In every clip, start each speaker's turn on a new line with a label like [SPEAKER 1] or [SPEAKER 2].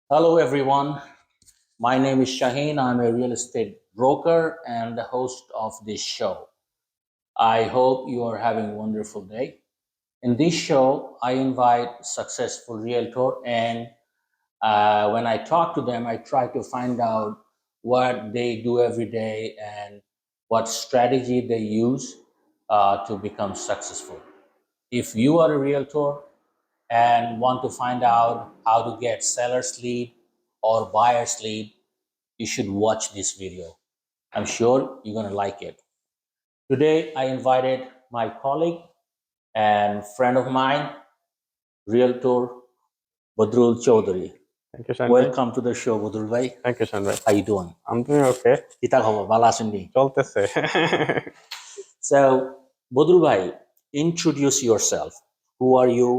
[SPEAKER 1] Hello, everyone. My name is Shaheen. I'm a real estate broker and the host of this show. I hope you are having a wonderful day. In this show, I invite successful realtor, and when I talk to them, I try to find out what they do every day and what strategy they use to become successful. If you are a realtor and want to find out how to get seller's lead or buyer's lead, you should watch this video. I'm sure you're going to like it. Today, I invited my colleague and friend of mine, Realtor Badrul Chaudhary.
[SPEAKER 2] Thank you, Shanbhai.
[SPEAKER 1] Welcome to the show, Badrul bhai.
[SPEAKER 2] Thank you, Shanbhai.
[SPEAKER 1] How you doing?
[SPEAKER 2] I'm doing okay.
[SPEAKER 1] Kita khobor bhalo aছেন নি?
[SPEAKER 2] চলতেছে।
[SPEAKER 1] So, Badrul bhai, introduce yourself. Who are you?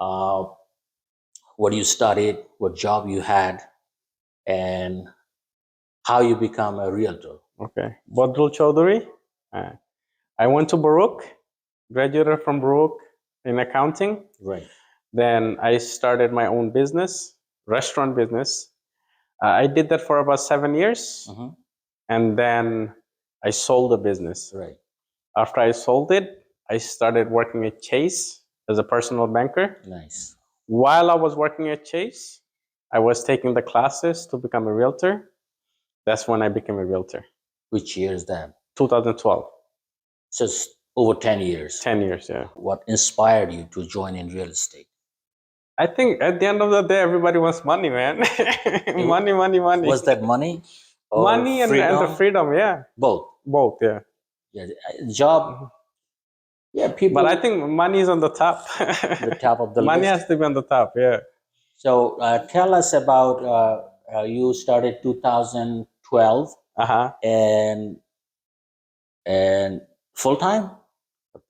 [SPEAKER 1] Uh, what you studied? What job you had? And how you become a realtor?
[SPEAKER 2] Okay. Badrul Chaudhary. Uh, I went to Baruch, graduated from Baruch in accounting.
[SPEAKER 1] Right.
[SPEAKER 2] Then I started my own business, restaurant business. I did that for about 7 years.
[SPEAKER 1] Mhm.
[SPEAKER 2] And then I sold the business.
[SPEAKER 1] Right.
[SPEAKER 2] After I sold it, I started working at Chase as a personal banker.
[SPEAKER 1] Nice.
[SPEAKER 2] While I was working at Chase, I was taking the classes to become a realtor. That's when I became a realtor.
[SPEAKER 1] Which year is that?
[SPEAKER 2] 2012.
[SPEAKER 1] So it's over 10 years.
[SPEAKER 2] 10 years, yeah.
[SPEAKER 1] What inspired you to join in real estate?
[SPEAKER 2] I think at the end of the day, everybody wants money, man. money.
[SPEAKER 1] Was that money or
[SPEAKER 2] money and the freedom, yeah.
[SPEAKER 1] Both.
[SPEAKER 2] Both, yeah.
[SPEAKER 1] Yeah, job. Yeah, people.
[SPEAKER 2] But I think money is on the top.
[SPEAKER 1] The top of the
[SPEAKER 2] money
[SPEAKER 1] list.
[SPEAKER 2] has to be on the top, yeah.
[SPEAKER 1] So tell us about you started 2012
[SPEAKER 2] Uh-huh.
[SPEAKER 1] and full time,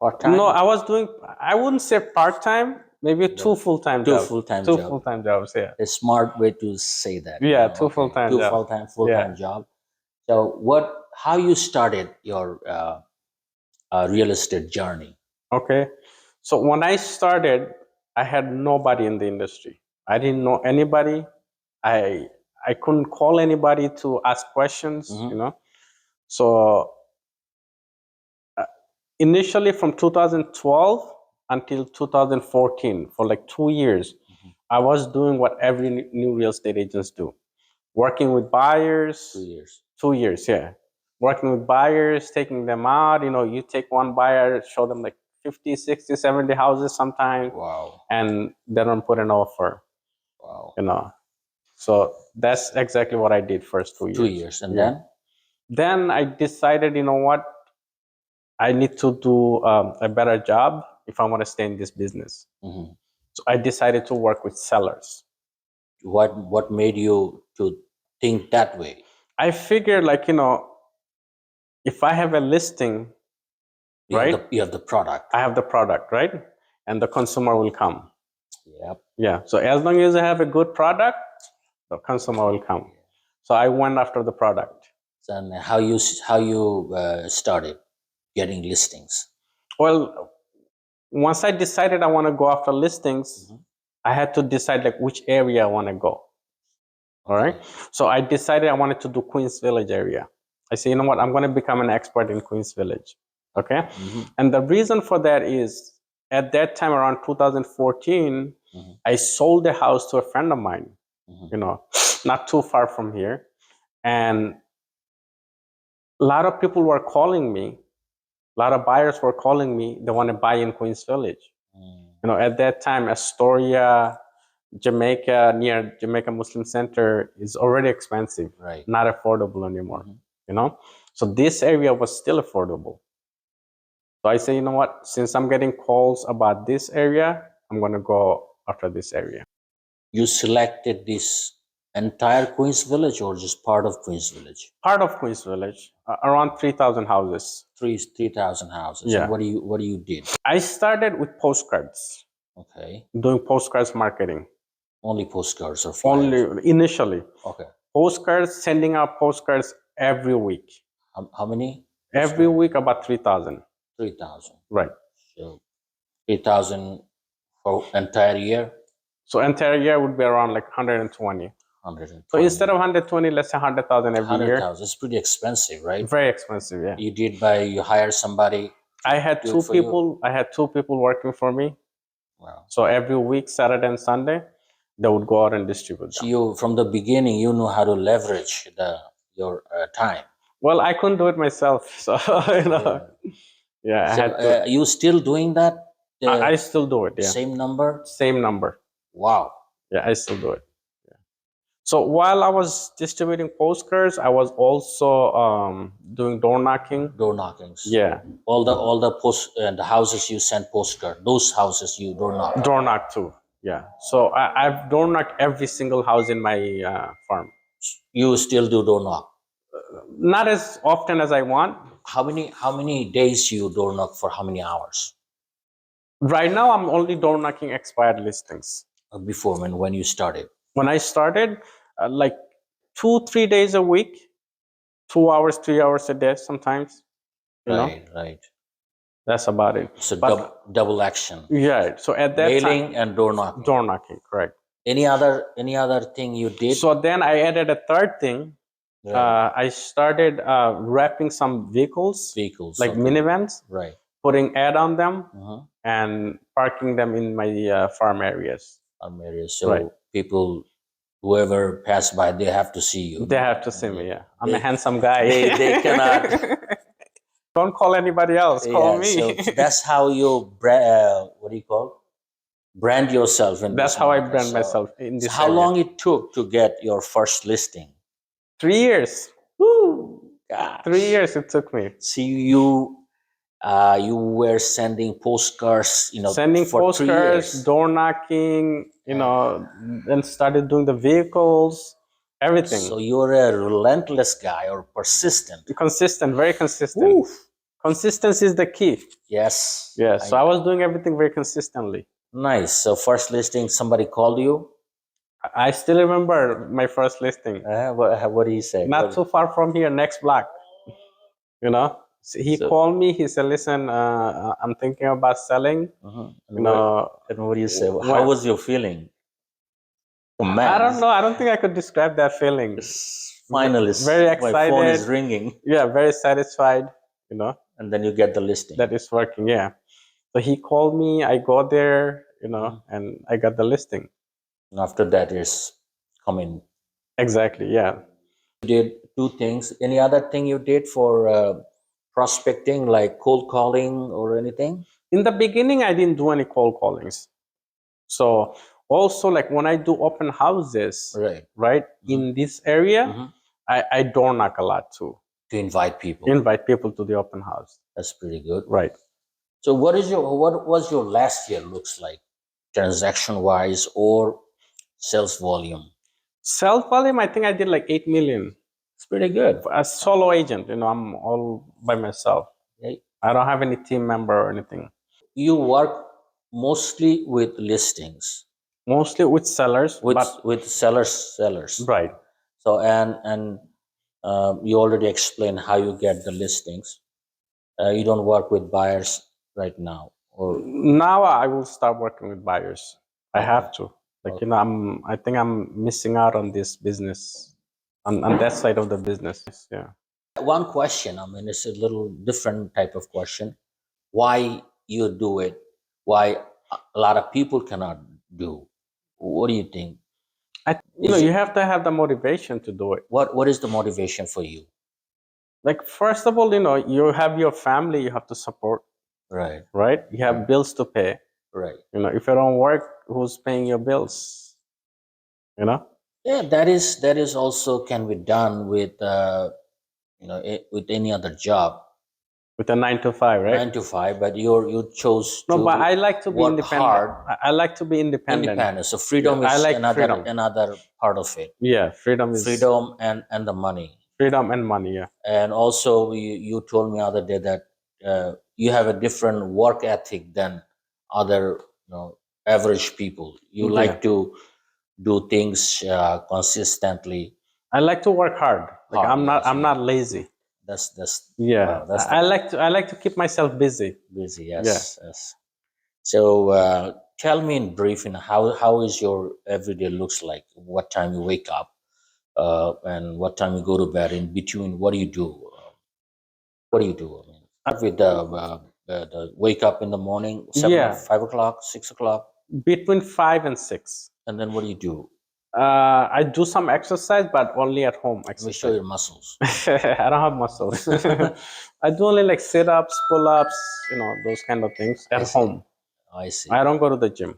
[SPEAKER 1] part time.
[SPEAKER 2] No, I was doing, I wouldn't say part-time, maybe two full-time
[SPEAKER 1] Two
[SPEAKER 2] jobs.
[SPEAKER 1] full-time
[SPEAKER 2] Two
[SPEAKER 1] job.
[SPEAKER 2] full-time jobs, yeah.
[SPEAKER 1] A smart way to say that.
[SPEAKER 2] Yeah, two
[SPEAKER 1] okay.
[SPEAKER 2] full-time
[SPEAKER 1] Two
[SPEAKER 2] jobs.
[SPEAKER 1] full-time
[SPEAKER 2] Yeah.
[SPEAKER 1] job. So how you started your real estate journey?
[SPEAKER 2] Okay. So when I started, I had nobody in the industry. I didn't know anybody. I couldn't call anybody to ask questions,
[SPEAKER 1] Mhm.
[SPEAKER 2] you know. So initially from 2012 until 2014, for like 2 years, I was doing what every new real estate agents do. Working with buyers.
[SPEAKER 1] 2 years.
[SPEAKER 2] 2 years, yeah. Working with buyers, taking them out, you know, you take one buyer, show them like 50, 60, 70 houses sometimes.
[SPEAKER 1] Wow.
[SPEAKER 2] And they don't put an offer.
[SPEAKER 1] Wow.
[SPEAKER 2] You know. So that's exactly what I did first 2 years.
[SPEAKER 1] 2 years. And
[SPEAKER 2] yeah. Then I decided, you know what, I need to do a better job if I want to stay in this business.
[SPEAKER 1] Mhm.
[SPEAKER 2] So I decided to work with sellers.
[SPEAKER 1] What made you to think that way?
[SPEAKER 2] I figured, like, you know, if I have a listing, right?
[SPEAKER 1] You have the product.
[SPEAKER 2] I have the product, right? And the consumer will come.
[SPEAKER 1] Yep.
[SPEAKER 2] Yeah. So as long as I have a good product, the consumer will come. So I went after the product.
[SPEAKER 1] And how you started getting listings?
[SPEAKER 2] Well, once I decided I want to go after listings, I had to decide like which area I want to go. All right. So I decided I wanted to do Queens Village area. I said, you know what, I'm going to become an expert in Queens Village. Okay. And the reason for that is at that time around 2014, I sold a house to a friend of mine, you know, not too far from here. And a lot of people were calling me, a lot of buyers were calling me, they want to buy in Queens Village. You know, at that time, Astoria, Jamaica, near Jamaica Muslim Center is already expensive,
[SPEAKER 1] Right.
[SPEAKER 2] not affordable anymore, you know? So this area was still affordable. So I say, you know what, since I'm getting calls about this area, I'm going to go after this area.
[SPEAKER 1] You selected this entire Queens Village or just part of Queens Village?
[SPEAKER 2] Part of Queens Village, around 3,000 houses.
[SPEAKER 1] 3,000 houses.
[SPEAKER 2] Yeah.
[SPEAKER 1] And what do you did?
[SPEAKER 2] I started with postcards.
[SPEAKER 1] Okay.
[SPEAKER 2] Doing postcards marketing.
[SPEAKER 1] Only postcards or flyers?
[SPEAKER 2] Only initially.
[SPEAKER 1] Okay.
[SPEAKER 2] Postcards, sending out postcards every week.
[SPEAKER 1] How many?
[SPEAKER 2] Every week about 3,000.
[SPEAKER 1] 3,000.
[SPEAKER 2] Right.
[SPEAKER 1] So 3,000 for entire year?
[SPEAKER 2] So entire year would be around like 120.
[SPEAKER 1] 120.
[SPEAKER 2] So instead of 120, let's say 100,000 every year.
[SPEAKER 1] 100,000. It's pretty expensive, right?
[SPEAKER 2] Very expensive, yeah.
[SPEAKER 1] You hire somebody.
[SPEAKER 2] I had
[SPEAKER 1] do it
[SPEAKER 2] two
[SPEAKER 1] for you?
[SPEAKER 2] people. I had 2 people working for me.
[SPEAKER 1] Wow.
[SPEAKER 2] So every week, Saturday and Sunday, they would go out and distribute
[SPEAKER 1] So
[SPEAKER 2] them.
[SPEAKER 1] you, from the beginning, you know how to leverage your time.
[SPEAKER 2] Well, I couldn't do it myself, so yeah, I
[SPEAKER 1] So
[SPEAKER 2] had to.
[SPEAKER 1] you still doing that?
[SPEAKER 2] I still do it. Yeah,
[SPEAKER 1] Same number?
[SPEAKER 2] same number.
[SPEAKER 1] Wow.
[SPEAKER 2] Yeah, I still do it. Yeah. So while I was distributing postcards, I was also doing door knocking.
[SPEAKER 1] Door knockings.
[SPEAKER 2] Yeah,
[SPEAKER 1] All the the houses you send postcard. Those houses you door knock.
[SPEAKER 2] door knock too. Yeah. So I've door knocked every single house in my farm.
[SPEAKER 1] You still do door knock.
[SPEAKER 2] Not as often as I want.
[SPEAKER 1] How many days you door knock for how many hours?
[SPEAKER 2] Right now, I'm only door knocking expired listings.
[SPEAKER 1] Before when you started?
[SPEAKER 2] When I started, like 2-3 days a week, 2 hours, 3 hours a day sometimes. You know,
[SPEAKER 1] Right.
[SPEAKER 2] that's about it.
[SPEAKER 1] So
[SPEAKER 2] But-
[SPEAKER 1] double action.
[SPEAKER 2] Yeah. So at that
[SPEAKER 1] Mailing
[SPEAKER 2] time,
[SPEAKER 1] and door knocking.
[SPEAKER 2] door knocking, correct.
[SPEAKER 1] Any other thing you did?
[SPEAKER 2] So then I added a third thing.
[SPEAKER 1] Right.
[SPEAKER 2] I started wrapping some vehicles,
[SPEAKER 1] Vehicles.
[SPEAKER 2] like
[SPEAKER 1] okay.
[SPEAKER 2] minivans,
[SPEAKER 1] Right.
[SPEAKER 2] putting ad on them,
[SPEAKER 1] Uh-huh.
[SPEAKER 2] and parking them in my farm areas.
[SPEAKER 1] Areas. So
[SPEAKER 2] Right.
[SPEAKER 1] people, whoever pass by, they have to see you.
[SPEAKER 2] They have to see me. Yeah, I'm a
[SPEAKER 1] They-
[SPEAKER 2] handsome guy.
[SPEAKER 1] they cannot.
[SPEAKER 2] Don't call anybody else. Call
[SPEAKER 1] Yeah,
[SPEAKER 2] me.
[SPEAKER 1] so that's how you what do you call? Brand yourself in
[SPEAKER 2] That's
[SPEAKER 1] this
[SPEAKER 2] how I
[SPEAKER 1] market.
[SPEAKER 2] brand
[SPEAKER 1] So-
[SPEAKER 2] myself in
[SPEAKER 1] So
[SPEAKER 2] this.
[SPEAKER 1] how
[SPEAKER 2] area.
[SPEAKER 1] long it took to get your first listing?
[SPEAKER 2] 3 years.
[SPEAKER 1] Woo! Gosh.
[SPEAKER 2] 3 years it took me.
[SPEAKER 1] See, you were sending postcards,
[SPEAKER 2] Sending
[SPEAKER 1] for 3
[SPEAKER 2] postcards,
[SPEAKER 1] years.
[SPEAKER 2] door knocking, then started doing the vehicles, everything.
[SPEAKER 1] So you're a relentless guy or persistent.
[SPEAKER 2] Consistent, very consistent.
[SPEAKER 1] Woo!
[SPEAKER 2] Consistency is the key.
[SPEAKER 1] Yes.
[SPEAKER 2] Yeah. So I was doing everything very consistently.
[SPEAKER 1] Nice. So first listing, somebody called you.
[SPEAKER 2] I still remember my first listing.
[SPEAKER 1] What do you say?
[SPEAKER 2] Not too far from here, next block. So he
[SPEAKER 1] So-
[SPEAKER 2] called me. He said, "Listen, I'm thinking about selling.
[SPEAKER 1] Uh-huh.
[SPEAKER 2] You
[SPEAKER 1] And what do you say? How
[SPEAKER 2] Well-
[SPEAKER 1] was your feeling? Oh man!
[SPEAKER 2] I don't know. I don't think I could describe that feeling.
[SPEAKER 1] Finally,
[SPEAKER 2] Very
[SPEAKER 1] my phone is
[SPEAKER 2] excited.
[SPEAKER 1] ringing,
[SPEAKER 2] Yeah, very satisfied.
[SPEAKER 1] and then you get the listing.
[SPEAKER 2] That it's working. Yeah. So he called me. I go there.
[SPEAKER 1] Mhm.
[SPEAKER 2] And I got the listing.
[SPEAKER 1] And after that is coming.
[SPEAKER 2] Exactly. Yeah.
[SPEAKER 1] You did 2 things. Any other thing you did for prospecting, like cold calling or anything?
[SPEAKER 2] In the beginning, I didn't do any cold callings. So also, like when I do open houses,
[SPEAKER 1] Right.
[SPEAKER 2] in this area,
[SPEAKER 1] Mhm.
[SPEAKER 2] I door knock a lot too.
[SPEAKER 1] To invite people.
[SPEAKER 2] Invite people to the open house.
[SPEAKER 1] That's pretty good.
[SPEAKER 2] Right.
[SPEAKER 1] So what was your last year looks like, transaction wise or sales volume?
[SPEAKER 2] Sales volume, I think I did like 8 million.
[SPEAKER 1] It's pretty good.
[SPEAKER 2] As solo agent, I'm all by myself.
[SPEAKER 1] Okay.
[SPEAKER 2] I don't have any team member or anything.
[SPEAKER 1] You work mostly with listings,
[SPEAKER 2] Mostly with sellers.
[SPEAKER 1] with sellers.
[SPEAKER 2] Right.
[SPEAKER 1] So and you already explained how you get the listings. You don't work with buyers right now, or
[SPEAKER 2] Now I will start working with buyers. I have to. Like,
[SPEAKER 1] Okay.
[SPEAKER 2] I think I'm missing out on this business, on that side of the business. Yeah.
[SPEAKER 1] one question. I mean, it's a little different type of question. Why you do it? Why a lot of people cannot do? What do you think? Is
[SPEAKER 2] You
[SPEAKER 1] it-
[SPEAKER 2] have to have the motivation to do it.
[SPEAKER 1] What is the motivation for you?
[SPEAKER 2] Like, first of all, you have your family you have to support,
[SPEAKER 1] Right.
[SPEAKER 2] right? You have bills to pay.
[SPEAKER 1] Right.
[SPEAKER 2] If you don't work, who's paying your bills?
[SPEAKER 1] Yeah, that is also can be done with with any other job,
[SPEAKER 2] With a 9 to 5, right?
[SPEAKER 1] 9 to 5. But you chose
[SPEAKER 2] No,
[SPEAKER 1] to
[SPEAKER 2] but I like to be
[SPEAKER 1] work
[SPEAKER 2] independent.
[SPEAKER 1] hard.
[SPEAKER 2] I like to be independent.
[SPEAKER 1] independent. So freedom
[SPEAKER 2] Yeah, I
[SPEAKER 1] is
[SPEAKER 2] like freedom.
[SPEAKER 1] another part of it.
[SPEAKER 2] Yeah, freedom is
[SPEAKER 1] Freedom and the money.
[SPEAKER 2] freedom and money. Yeah,
[SPEAKER 1] And also you told me other day that you have a different work ethic than other average people. You
[SPEAKER 2] Yeah.
[SPEAKER 1] like to do things consistently.
[SPEAKER 2] I like to work hard. Like,
[SPEAKER 1] Hard, yes,
[SPEAKER 2] I'm
[SPEAKER 1] yeah.
[SPEAKER 2] not lazy.
[SPEAKER 1] That's
[SPEAKER 2] Yeah,
[SPEAKER 1] wow, that's the
[SPEAKER 2] I like to keep myself busy.
[SPEAKER 1] busy. Yes. So tell me in brief, how is your everyday looks like? What time you wake up, and what time you go to bed? In between, what do you do? What do you do? I mean, start with the wake up in the morning,
[SPEAKER 2] Yeah,
[SPEAKER 1] 5 o'clock, 6 o'clock,
[SPEAKER 2] between 5 and 6.
[SPEAKER 1] and then what do you do?
[SPEAKER 2] I do some exercise, but only at home
[SPEAKER 1] Let me show
[SPEAKER 2] exercise.
[SPEAKER 1] your muscles.
[SPEAKER 2] I don't have muscles. I do only like sit ups, pull ups, those kind of things
[SPEAKER 1] I
[SPEAKER 2] at
[SPEAKER 1] see.
[SPEAKER 2] home.
[SPEAKER 1] I see.
[SPEAKER 2] I don't go to the gym.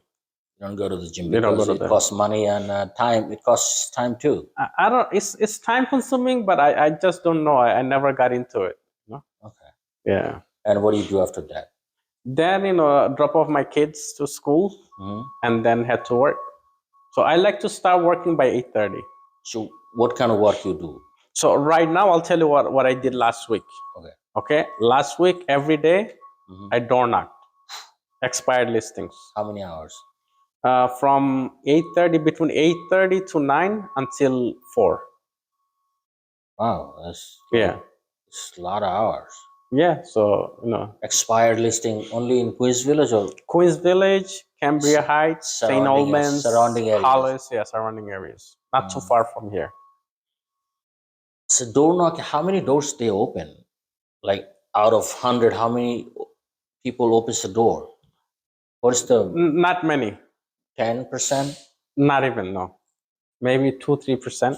[SPEAKER 1] You don't go to the gym
[SPEAKER 2] We don't go
[SPEAKER 1] because
[SPEAKER 2] to
[SPEAKER 1] it
[SPEAKER 2] the.
[SPEAKER 1] costs money and time. It costs time too.
[SPEAKER 2] I don't. It's time consuming, but I just don't know. I never got into it.
[SPEAKER 1] Okay.
[SPEAKER 2] Yeah.
[SPEAKER 1] And what do you do after that?
[SPEAKER 2] Then drop off my kids to school
[SPEAKER 1] Hmm.
[SPEAKER 2] and then head to work. So I like to start working by 8:30.
[SPEAKER 1] So, what kind of work you do?
[SPEAKER 2] So right now I'll tell you what I did last week.
[SPEAKER 1] Okay.
[SPEAKER 2] Okay. Last week every day
[SPEAKER 1] Hmm.
[SPEAKER 2] I door knocked expired listings.
[SPEAKER 1] How many hours?
[SPEAKER 2] From 8:30 between 8:30 to 9 until 4.
[SPEAKER 1] Wow, that's
[SPEAKER 2] Yeah.
[SPEAKER 1] it's a lot of hours.
[SPEAKER 2] Yeah. So
[SPEAKER 1] Expired listing only in Queens Village or
[SPEAKER 2] Queens Village, Cambria Heights, St. Albans,
[SPEAKER 1] surrounding areas.
[SPEAKER 2] Hollis, yeah, surrounding areas. Not too far from here.
[SPEAKER 1] So door knock. How many doors they open? Like out of 100, how many people opens the door? What's the
[SPEAKER 2] Not many.
[SPEAKER 1] 10%?
[SPEAKER 2] Not even, no. Maybe 2-3%.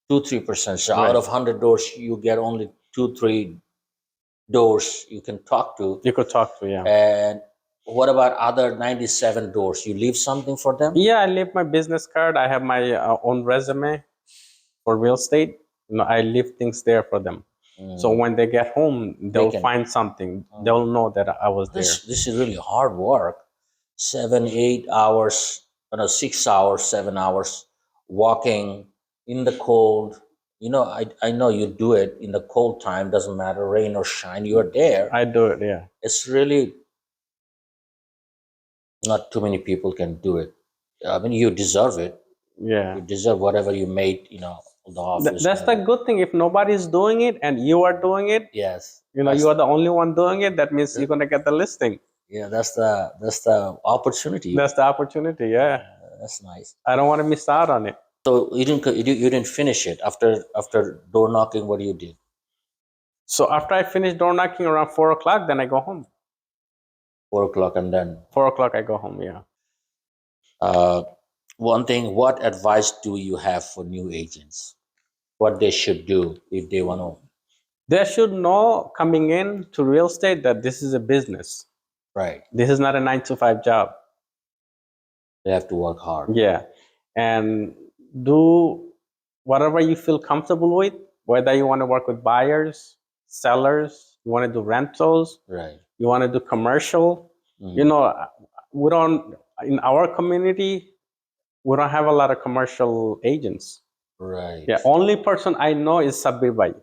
[SPEAKER 1] 2-3%. So
[SPEAKER 2] Right.
[SPEAKER 1] out of 100 doors, you get only 2-3 doors you can talk to.
[SPEAKER 2] You could talk to, yeah.
[SPEAKER 1] And what about other 97 doors? You leave something for them?
[SPEAKER 2] Yeah, I leave my business card. I have my own resume for real estate. I leave things there for them. So when they get home, they'll
[SPEAKER 1] can-
[SPEAKER 2] find something. They'll know that I was there.
[SPEAKER 1] This is really hard work. 7-8 hours, 6 hours, 7 hours walking in the cold. I know you do it in the cold time, doesn't matter, rain or shine, you're there.
[SPEAKER 2] I do it, yeah.
[SPEAKER 1] It's really not too many people can do it. I mean, you deserve it.
[SPEAKER 2] Yeah.
[SPEAKER 1] You deserve whatever you made, the office.
[SPEAKER 2] That's the good thing. If nobody's doing it and you are doing it,
[SPEAKER 1] Yes.
[SPEAKER 2] you are the only one doing it, that means you're going to get the listing.
[SPEAKER 1] Yeah, that's the opportunity.
[SPEAKER 2] That's the opportunity, yeah.
[SPEAKER 1] That's nice.
[SPEAKER 2] I don't want to miss out on it.
[SPEAKER 1] So you didn't finish it after door knocking. What you did?
[SPEAKER 2] So after I finish door knocking around 4 o'clock, then I go home.
[SPEAKER 1] 4 o'clock, and then
[SPEAKER 2] 4 o'clock I go home, yeah.
[SPEAKER 1] one thing. What advice do you have for new agents? What they should do if they want to?
[SPEAKER 2] They should know coming in to real estate that this is a business.
[SPEAKER 1] Right.
[SPEAKER 2] This is not a 9 to 5 job.
[SPEAKER 1] They have to work hard.
[SPEAKER 2] Yeah. And do whatever you feel comfortable with, whether you want to work with buyers, sellers, you want to do rentals,
[SPEAKER 1] Right.
[SPEAKER 2] you want to do commercial. We don't, in our community, we don't have a lot of commercial agents.
[SPEAKER 1] Right.
[SPEAKER 2] Yeah, only person I know is Sabir Bhai.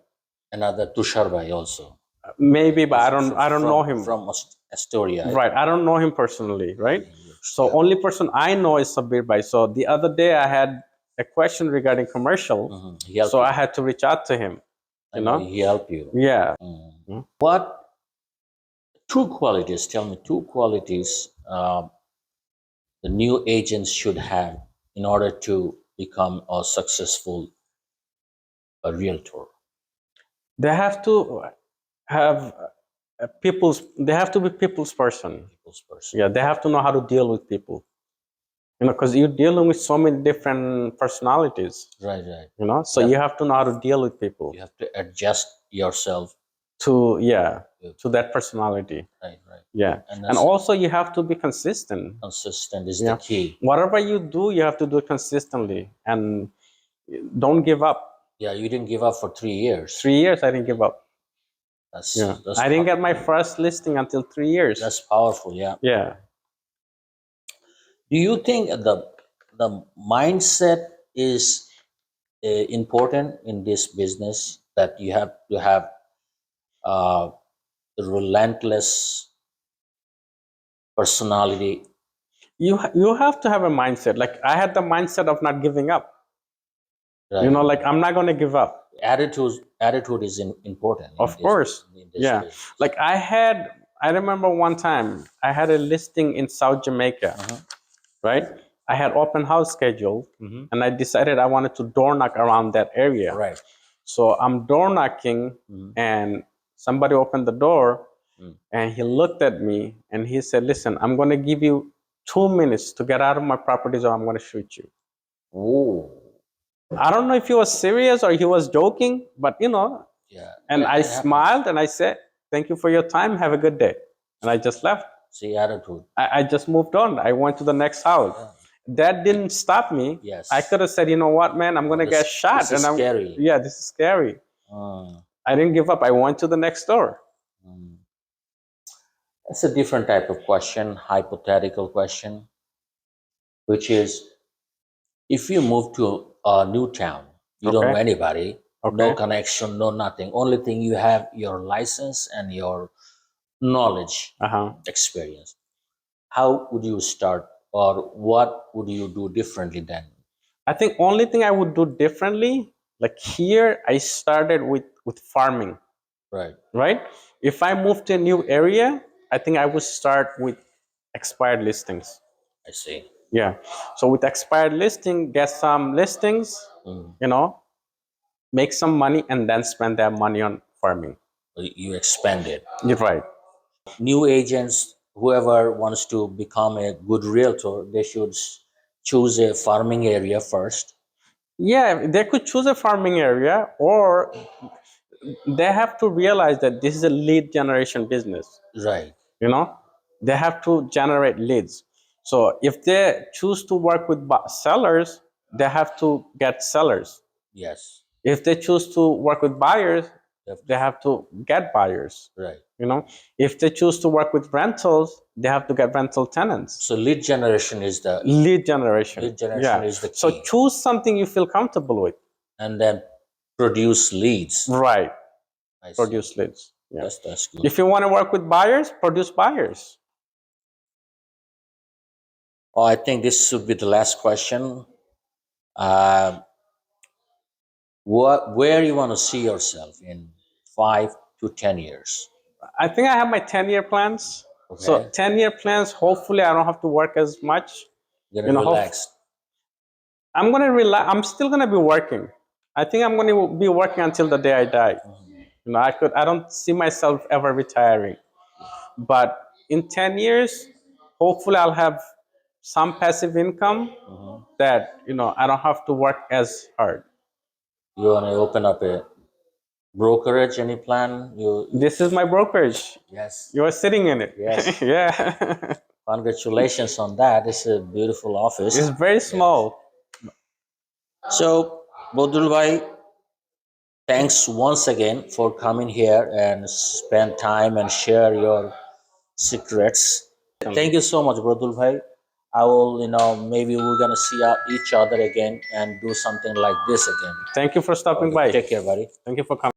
[SPEAKER 1] Another Tushar Bhai also.
[SPEAKER 2] Maybe, but I don't know him.
[SPEAKER 1] From Astoria.
[SPEAKER 2] Right, I don't know him personally, right? So only person I know is Sabir Bhai. So the other day I had a question regarding commercial, so I had to reach out to him.
[SPEAKER 1] He helped you.
[SPEAKER 2] Yeah.
[SPEAKER 1] What two qualities? Tell me two qualities the new agents should have in order to become a successful realtor.
[SPEAKER 2] They have to have they have to be people's person.
[SPEAKER 1] People's person.
[SPEAKER 2] Yeah, they have to know how to deal with people. Because you're dealing with so many different personalities.
[SPEAKER 1] Right, right.
[SPEAKER 2] So you have to know how to deal with people.
[SPEAKER 1] You have to adjust yourself
[SPEAKER 2] to that personality.
[SPEAKER 1] Right, right.
[SPEAKER 2] Yeah. And also you have to be consistent.
[SPEAKER 1] Consistent is the key.
[SPEAKER 2] Whatever you do, you have to do it consistently and don't give up.
[SPEAKER 1] Yeah, you didn't give up for 3 years.
[SPEAKER 2] 3 years I didn't give up.
[SPEAKER 1] That's
[SPEAKER 2] I didn't get my first listing until 3 years.
[SPEAKER 1] That's powerful, yeah.
[SPEAKER 2] Yeah.
[SPEAKER 1] Do you think the mindset is important in this business, that you have to have the relentless personality?
[SPEAKER 2] You have to have a mindset. Like I had the mindset of not giving up.
[SPEAKER 1] Right.
[SPEAKER 2] Like I'm not going to give up.
[SPEAKER 1] Attitude is important.
[SPEAKER 2] Of course. Yeah. Like I I remember one time I had a listing in South Jamaica, right? I had open house scheduled, and I decided I wanted to door knock around that area.
[SPEAKER 1] Right.
[SPEAKER 2] So I'm door knocking, and somebody opened the door, and he looked at me and he said, "Listen, I'm going to give you 2 minutes to get out of my properties, or I'm going to shoot you."
[SPEAKER 1] Ooh.
[SPEAKER 2] I don't know if he was serious or he was joking, but
[SPEAKER 1] Yeah.
[SPEAKER 2] and
[SPEAKER 1] Yeah,
[SPEAKER 2] I
[SPEAKER 1] it happens.
[SPEAKER 2] smiled and I said, "Thank you for your time. Have a good day." And I just left.
[SPEAKER 1] See, attitude.
[SPEAKER 2] I just moved on. I went to the next house.
[SPEAKER 1] Yeah.
[SPEAKER 2] That didn't stop me.
[SPEAKER 1] Yes.
[SPEAKER 2] I could have said, "You know what, man? I'm gonna get shot."
[SPEAKER 1] This is
[SPEAKER 2] and
[SPEAKER 1] scary.
[SPEAKER 2] Yeah, this is scary.
[SPEAKER 1] Mm,
[SPEAKER 2] I didn't give up. I went to the next door.
[SPEAKER 1] mm. It's a different type of question, hypothetical question, which is if you move to a new town, you don't know
[SPEAKER 2] Okay.
[SPEAKER 1] anybody, no
[SPEAKER 2] Okay.
[SPEAKER 1] connection, no nothing. Only thing you have your license and your knowledge, experience. How would you start, or what would you do differently then?
[SPEAKER 2] I think only thing I would do differently, like here, I started with farming,
[SPEAKER 1] Right.
[SPEAKER 2] right? If I moved to a new area, I think I would start with expired listings.
[SPEAKER 1] I see.
[SPEAKER 2] Yeah. So with expired listing, get some listings,
[SPEAKER 1] Mm.
[SPEAKER 2] make some money, and then spend that money on farming.
[SPEAKER 1] You expand it.
[SPEAKER 2] You're right.
[SPEAKER 1] New agents, whoever wants to become a good realtor, they should choose a farming area first.
[SPEAKER 2] Yeah, they could choose a farming area, or they have to realize that this is a lead generation business.
[SPEAKER 1] Right.
[SPEAKER 2] They have to generate leads. So if they choose to work with sellers, they have to get sellers.
[SPEAKER 1] Yes.
[SPEAKER 2] If they choose to work with buyers, they have to get buyers.
[SPEAKER 1] Right.
[SPEAKER 2] If they choose to work with rentals, they have to get rental tenants.
[SPEAKER 1] So lead generation is the
[SPEAKER 2] Lead generation.
[SPEAKER 1] is the key.
[SPEAKER 2] So choose something you feel comfortable with,
[SPEAKER 1] and then produce leads.
[SPEAKER 2] right?
[SPEAKER 1] I see.
[SPEAKER 2] Produce leads. Yeah.
[SPEAKER 1] That's good.
[SPEAKER 2] If you want to work with buyers, produce buyers.
[SPEAKER 1] Oh, I think this should be the last question. Where you want to see yourself in 5 to 10 years?
[SPEAKER 2] I think I have my 10-year plans.
[SPEAKER 1] Okay.
[SPEAKER 2] So 10-year plans, hopefully I don't have to work as much.
[SPEAKER 1] You're gonna relax.
[SPEAKER 2] I'm going to relax. I'm still going to be working. I think I'm going to be working until the day I die. I don't see myself ever retiring. But in 10 years, hopefully I'll have some passive income that, I don't have to work as hard.
[SPEAKER 1] You want to open up a brokerage? Any plan?
[SPEAKER 2] This is my brokerage.
[SPEAKER 1] Yes.
[SPEAKER 2] You are sitting in it.
[SPEAKER 1] Yes.
[SPEAKER 2] Yeah.
[SPEAKER 1] Congratulations on that. It's a beautiful office.
[SPEAKER 2] It's very small.
[SPEAKER 1] So, Bodul Bhai, thanks once again for coming here and spend time and share your secrets. Thank you so much, Bodul Bhai. I will, maybe we're gonna see each other again and do something like this again.
[SPEAKER 2] Thank you for stopping by.
[SPEAKER 1] Take care, buddy.
[SPEAKER 2] Thank you for coming.